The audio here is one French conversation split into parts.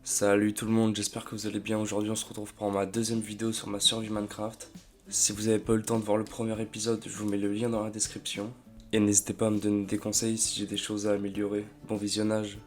Salut tout le monde, j'espère que vous allez bien. Aujourd'hui on se retrouve pour ma deuxième vidéo sur ma survie Minecraft. Si vous n'avez pas eu le temps de voir le premier épisode, je vous mets le lien dans la description. Et n'hésitez pas à me donner des conseils si j'ai des choses à améliorer. Bon visionnage.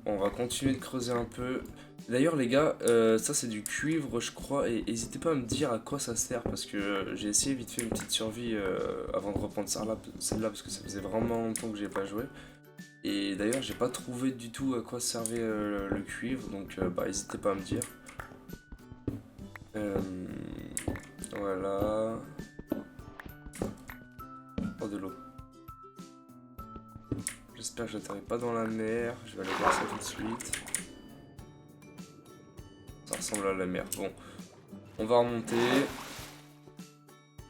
On va continuer de creuser un peu. D'ailleurs les gars, ça c'est du cuivre je crois. Et n'hésitez pas à me dire à quoi ça sert. Parce que j'ai essayé vite fait une petite survie avant de reprendre celle-là. Parce que ça faisait vraiment longtemps que j'ai pas joué. Et d'ailleurs, j'ai pas trouvé du tout à quoi servait le cuivre, donc bah n'hésitez pas à me dire. Euh, voilà. Oh, de l'eau. J'espère que j'atterris pas dans la mer. Je vais aller voir ça tout de suite. Ça ressemble à la mer. Bon, on va remonter.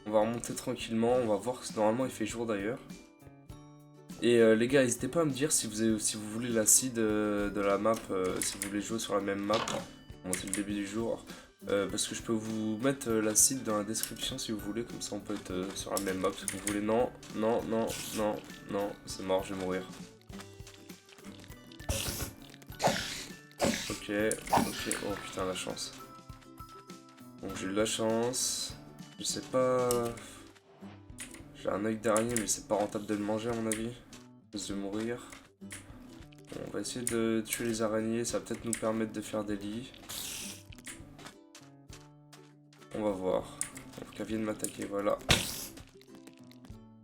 On va remonter tranquillement. On va voir que normalement il fait jour d'ailleurs. Et les gars, n'hésitez pas à me dire si vous voulez la seed de la map, si vous voulez jouer sur la même map. Bon, c'est le début du jour. Parce que je peux vous mettre la seed dans la description si vous voulez, comme ça on peut être sur la même map. Si vous voulez, non, non, non, non, non, c'est mort, je vais mourir. Ok, ok, oh putain, la chance. Bon, j'ai eu de la chance. Je sais pas. J'ai un œil d'araignée, mais c'est pas rentable de le manger à mon avis. De mourir. Bon, on va essayer de tuer les araignées, ça va peut-être nous permettre de faire des lits. On va voir. Donc elle vient de m'attaquer, voilà.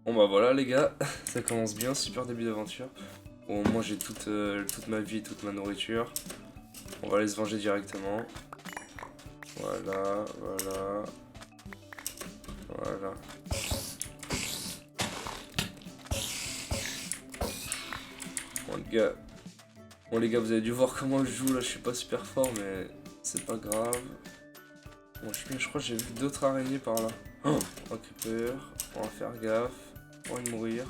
Bon bah voilà les gars, ça commence bien, super début d'aventure. Bon, moi j'ai toute ma vie et toute ma nourriture. On va aller se venger directement. Voilà, voilà. Voilà. Bon les gars, vous avez dû voir comment je joue là, je suis pas super fort mais c'est pas grave. Bon je crois que j'ai vu d'autres araignées par là. Oh, un creeper, on va faire gaffe, on va mourir.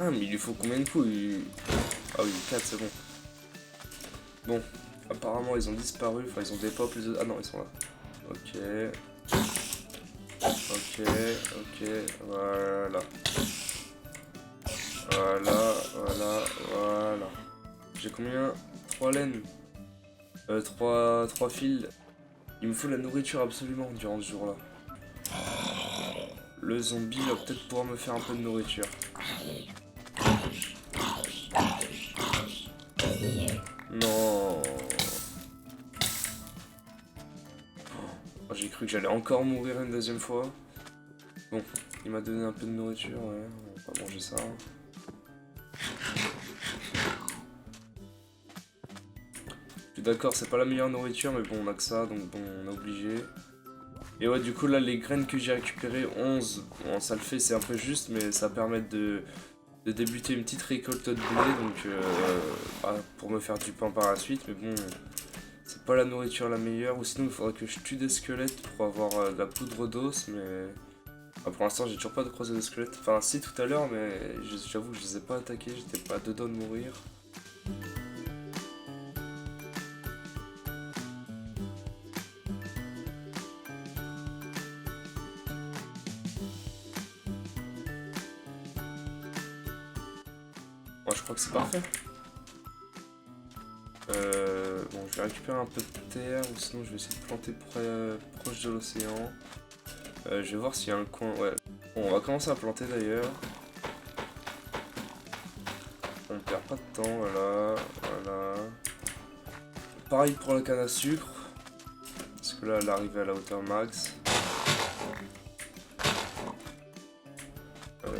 Ah mais il lui faut combien de coups Ah oui, 4 c'est bon. Bon, apparemment ils ont disparu, enfin ils ont des pop les autres. Ah non, ils sont là. Ok. Ok, ok, voilà. Voilà, voilà, voilà. J'ai combien? 3 laines. 3 fils. Il me faut la nourriture absolument durant ce jour-là. Le zombie va peut-être pouvoir me faire un peu de nourriture. Non. Oh, j'ai cru que j'allais encore mourir une deuxième fois. Bon, il m'a donné un peu de nourriture, ouais. On va manger ça. Je suis d'accord, c'est pas la meilleure nourriture, mais bon, on a que ça, donc bon, on est obligé. Et ouais, du coup, là, les graines que j'ai récupérées, 11, bon, ça le fait, c'est un peu juste, mais ça permet de débuter une petite récolte de blé, donc bah, pour me faire du pain par la suite, mais bon, c'est pas la nourriture la meilleure, ou sinon il faudrait que je tue des squelettes pour avoir de la poudre d'os, mais bah, pour l'instant j'ai toujours pas de croisé de squelettes. Enfin, si tout à l'heure, mais j'avoue que je les ai pas attaqués, j'étais pas dedans de mourir. Moi, je crois que c'est parfait. Bon, je vais récupérer un peu de terre, ou sinon je vais essayer de planter proche de l'océan. Je vais voir s'il y a un coin. Ouais. Bon, on va commencer à planter d'ailleurs. On perd pas de temps, voilà. Voilà. Pareil pour la canne à sucre. Parce que là, elle arrive à la hauteur max. Voilà,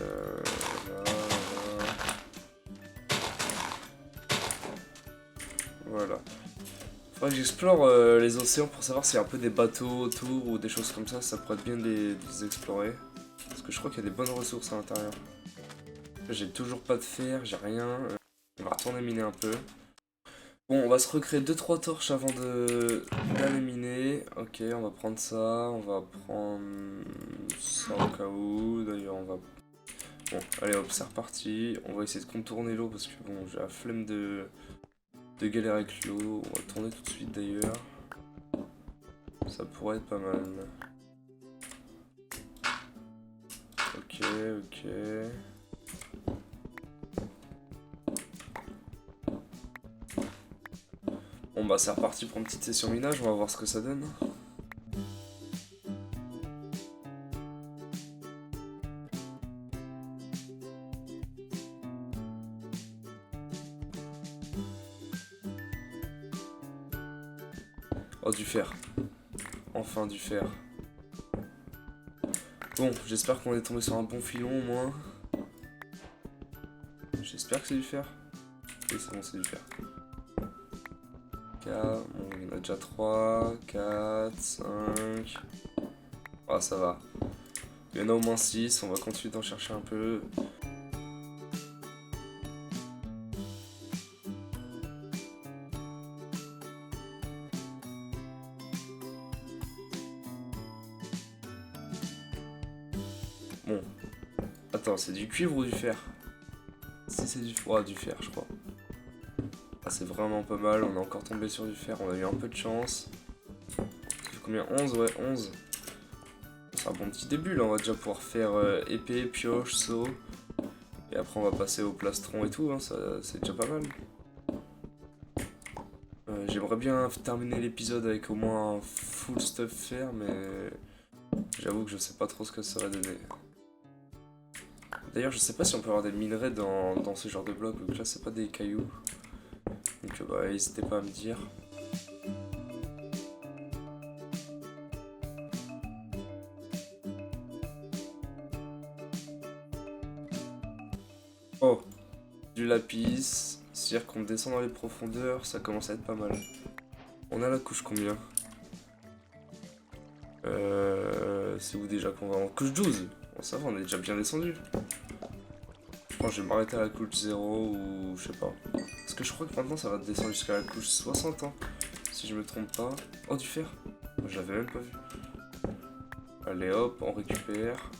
voilà. Faudrait que j'explore les océans pour savoir s'il y a un peu des bateaux autour ou des choses comme ça pourrait être bien de les explorer. Parce que je crois qu'il y a des bonnes ressources à l'intérieur. J'ai toujours pas de fer, j'ai rien. On va retourner miner un peu. Bon, on va se recréer 2-3 torches avant d'aller miner. Ok, on va prendre ça. On va prendre ça au cas où. D'ailleurs, on va... Bon, allez hop, c'est reparti. On va essayer de contourner l'eau parce que bon, j'ai la flemme de galérer avec l'eau. On va tourner tout de suite d'ailleurs. Ça pourrait être pas mal. ok. Bon bah c'est reparti pour une petite session minage, on va voir ce que ça donne. Oh, du fer. Enfin du fer. Bon, j'espère qu'on est tombé sur un bon filon au moins. J'espère que c'est du fer. Oui, c'est bon, c'est du fer. Bon, il y en a déjà 3, 4, 5. Ah, ça va. Il y en a au moins 6, on va continuer d'en chercher un peu. Bon. Attends, c'est du cuivre ou du fer? Si c'est du... Oh, du fer, je crois. Ah, c'est vraiment pas mal, on est encore tombé sur du fer, on a eu un peu de chance. Ça fait combien? 11, ouais, 11. C'est un bon petit début, là, on va déjà pouvoir faire épée, pioche, seau. Et après, on va passer au plastron et tout, hein, c'est déjà pas mal. J'aimerais bien terminer l'épisode avec au moins un full stuff fer, mais j'avoue que je sais pas trop ce que ça va donner. D'ailleurs, je sais pas si on peut avoir des minerais dans ce genre de bloc, donc là, c'est pas des cailloux. Donc, bah, n'hésitez pas à me dire. Oh, du lapis. C'est-à-dire qu'on descend dans les profondeurs, ça commence à être pas mal. On a la couche combien? C'est où déjà qu'on va en couche 12? Bon, ça va, on est déjà bien descendu. Je pense que je vais m'arrêter à la couche 0 ou je sais pas. Parce que je crois que maintenant ça va descendre jusqu'à la couche 60, hein, si je me trompe pas. Oh, du fer. Je l'avais même pas vu. Allez hop, on récupère.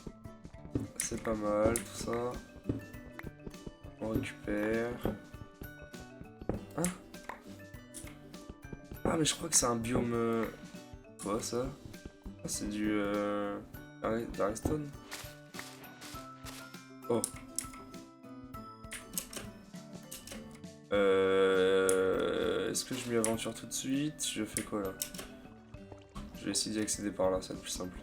C'est pas mal tout ça. On récupère. Hein? Ah, mais je crois que c'est un biome... Quoi ça? Ah, c'est du... Darkstone. Oh. Est-ce que je m'y aventure tout de suite? Je fais quoi là? Je vais essayer d'y accéder par là, c'est le plus simple.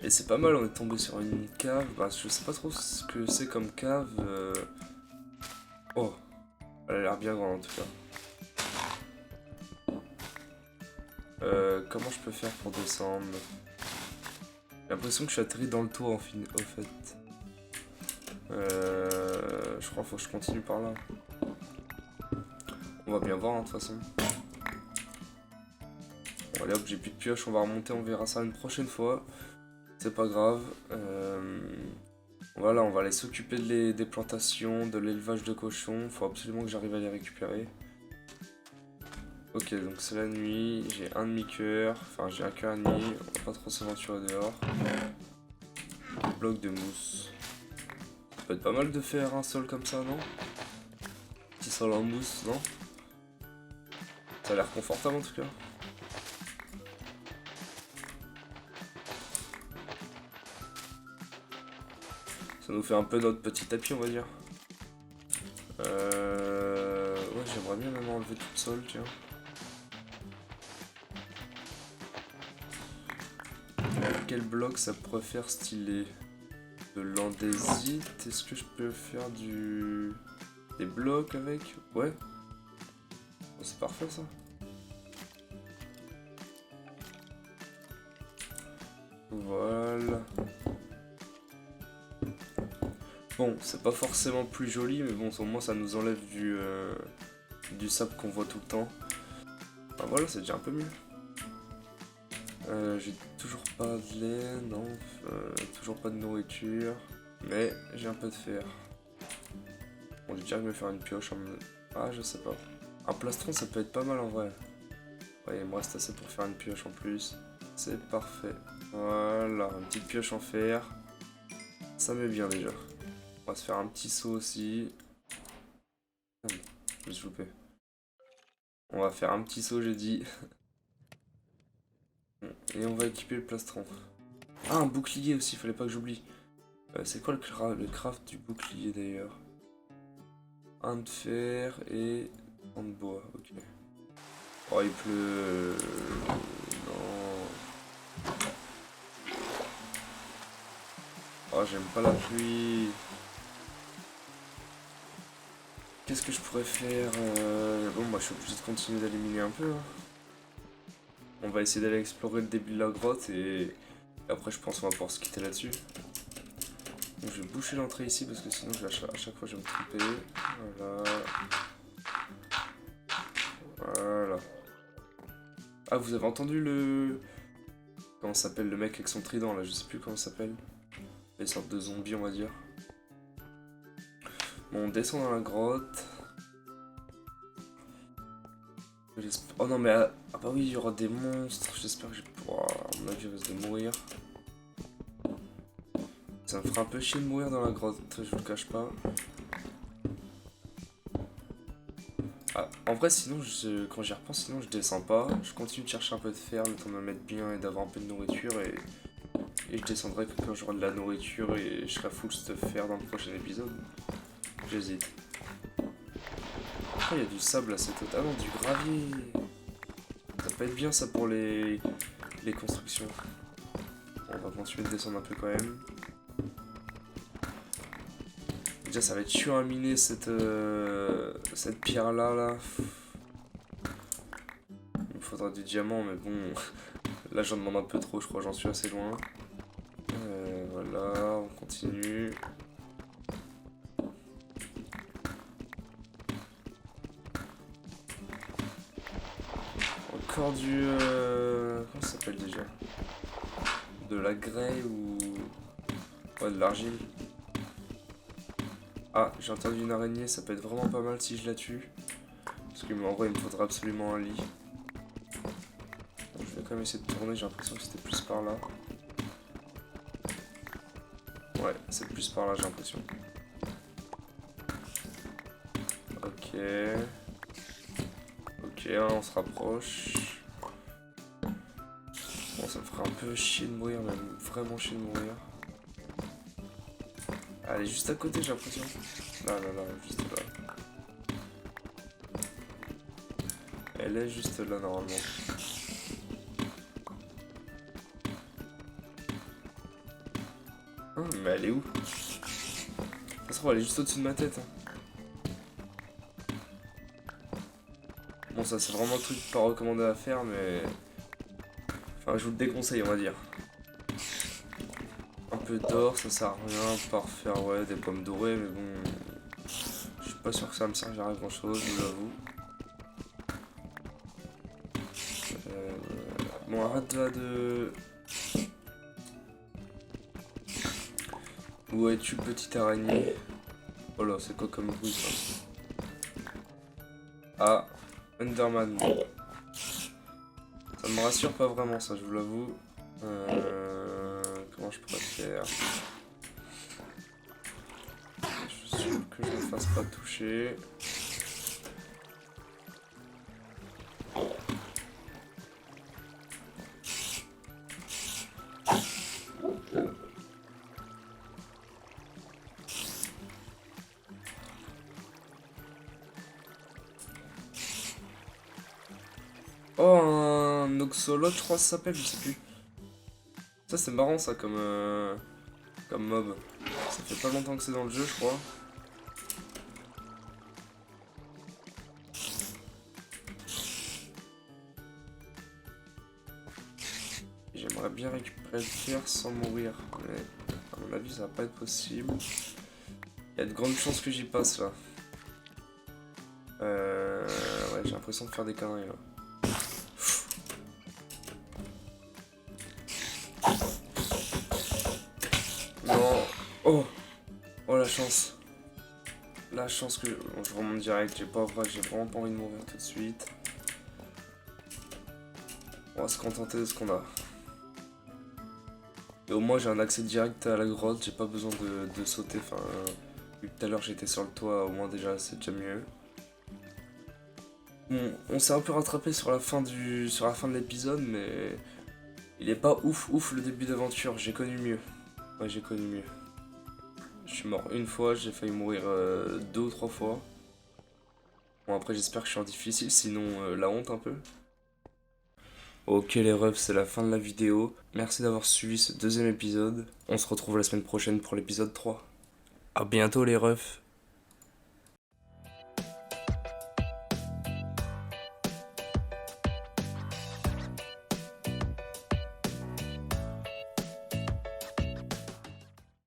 Et c'est pas mal, on est tombé sur une cave. Bah, je sais pas trop ce que c'est comme cave. Oh, elle a l'air bien grande en tout cas. Comment je peux faire pour descendre? J'ai l'impression que je suis atterri dans le toit au fait. Je crois qu'il faut que je continue par là. On va bien voir hein, de toute façon. Bon, allez hop, j'ai plus de pioche, on va remonter, on verra ça une prochaine fois. C'est pas grave. Voilà, on va aller s'occuper des plantations, de l'élevage de cochons. Faut absolument que j'arrive à les récupérer. Ok, donc c'est la nuit, j'ai un demi-cœur, enfin j'ai un cœur et demi, on va pas trop s'aventurer dehors. Bloc de mousse. Ça peut être pas mal de faire un sol comme ça, non? Petit sol en mousse, non? Ça a l'air confortable en tout cas. Ça nous fait un peu notre petit tapis, on va dire. Ouais, j'aimerais bien même enlever tout le sol, tiens. Quel bloc ça pourrait faire stylé? De l'andésite, est-ce que je peux faire des blocs avec? Ouais. Oh, c'est parfait ça. Voilà. Bon, c'est pas forcément plus joli, mais bon, au moins ça nous enlève du sable qu'on voit tout le temps. Enfin voilà, c'est déjà un peu mieux. J'ai toujours pas de lait, non, toujours pas de nourriture, mais j'ai un peu de fer. Bon, je dirais que je vais faire une pioche en... Ah, je sais pas. Un plastron, ça peut être pas mal en vrai. Ouais, il me reste assez pour faire une pioche en plus. C'est parfait. Voilà, une petite pioche en fer. Ça met bien déjà. On va se faire un petit saut aussi. Ah oui, je me suis loupé. On va faire un petit saut, j'ai dit. Et on va équiper le plastron. Ah, un bouclier aussi, fallait pas que j'oublie. C'est quoi le craft du bouclier d'ailleurs? Un de fer et un de bois, ok. Oh, il pleut. Non. Oh, j'aime pas la pluie. Qu'est-ce que je pourrais faire? Bon, moi je suis obligé de continuer d'aller miner un peu. Hein. On va essayer d'aller explorer le début de la grotte et après je pense qu'on va pouvoir se quitter là-dessus. Donc je vais boucher l'entrée ici parce que sinon à chaque fois je vais me tromper. Voilà. Voilà. Ah, vous avez entendu le... Comment s'appelle le mec avec son trident là? Je sais plus comment ça s'appelle. Les sortes de zombies on va dire. Bon, on descend dans la grotte. Oh non mais... Ah bah oui, il y aura des monstres. J'espère que je vais pouvoir... À mon avis, je risque de mourir. Ça me fera un peu chier de mourir dans la grotte, je vous le cache pas. Ah, en vrai, sinon, quand j'y repense, sinon je descends pas. Je continue de chercher un peu de fer, le temps de me mettre bien et d'avoir un peu de nourriture. Et je descendrai que quand j'aurai de la nourriture et je serai full stuff fer dans le prochain épisode. J'hésite. Ah, il y a du sable à cette hauteur. Ah non, du gravier. Ça peut être bien ça pour les constructions. On va continuer de descendre un peu quand même. Déjà ça va être chiant à miner cette pierre là. Il me faudra du diamant mais bon. Là j'en demande un peu trop, je crois j'en suis assez loin. Voilà, on continue. Encore du... comment ça s'appelle déjà? De la grès ou... Ouais, de l'argile. Ah, j'ai entendu une araignée, ça peut être vraiment pas mal si je la tue. Parce qu'en vrai, il me faudra absolument un lit. Donc, je vais quand même essayer de tourner, j'ai l'impression que c'était plus par là. Ouais, c'est plus par là, j'ai l'impression. Ok. Ok, on se rapproche. Bon, ça me ferait un peu chier de mourir, même vraiment chier de mourir. Elle est juste à côté, j'ai l'impression. Là, juste là. Elle est juste là, normalement. Ah, mais elle est où? Ça se trouve, elle est juste au-dessus de ma tête. Hein. Bon, ça, c'est vraiment un truc pas recommandé à faire, mais... Enfin, je vous le déconseille, on va dire. Un peu d'or, ça sert à rien, par faire, ouais, des pommes dorées, mais bon... Je suis pas sûr que ça me servira à grand chose, je vous l'avoue. Bon, arrête de... Où es-tu, petite araignée? Oh là, c'est quoi comme bruit, ça? Ah, Enderman. Ça me rassure pas vraiment, ça, je vous l'avoue. Comment je pourrais faire? Je suis sûr que je me fasse pas toucher. Oh, un Oxolot, je crois que ça s'appelle, je sais plus. Ça, c'est marrant, ça, comme mob. Ça fait pas longtemps que c'est dans le jeu, je crois. J'aimerais bien récupérer le fer sans mourir, mais à mon avis, ça va pas être possible. Il y a de grandes chances que j'y passe, là. Ouais, j'ai l'impression de faire des conneries, là. Non. Oh. Oh, la chance. La chance que... Bon, je remonte direct, j'ai vraiment pas envie de mourir tout de suite. On va se contenter de ce qu'on a. Et au moins j'ai un accès direct à la grotte, j'ai pas besoin de sauter, enfin... Vu que tout à l'heure j'étais sur le toit, au moins déjà c'est déjà mieux. Bon, on s'est un peu rattrapé sur la fin de l'épisode, mais... Il est pas ouf ouf le début d'aventure, j'ai connu mieux. Ouais, j'ai connu mieux. Je suis mort une fois, j'ai failli mourir 2 ou 3 fois. Bon, après, j'espère que je suis en difficile, sinon la honte un peu. Ok les refs, c'est la fin de la vidéo. Merci d'avoir suivi ce deuxième épisode. On se retrouve la semaine prochaine pour l'épisode 3. À bientôt les refs.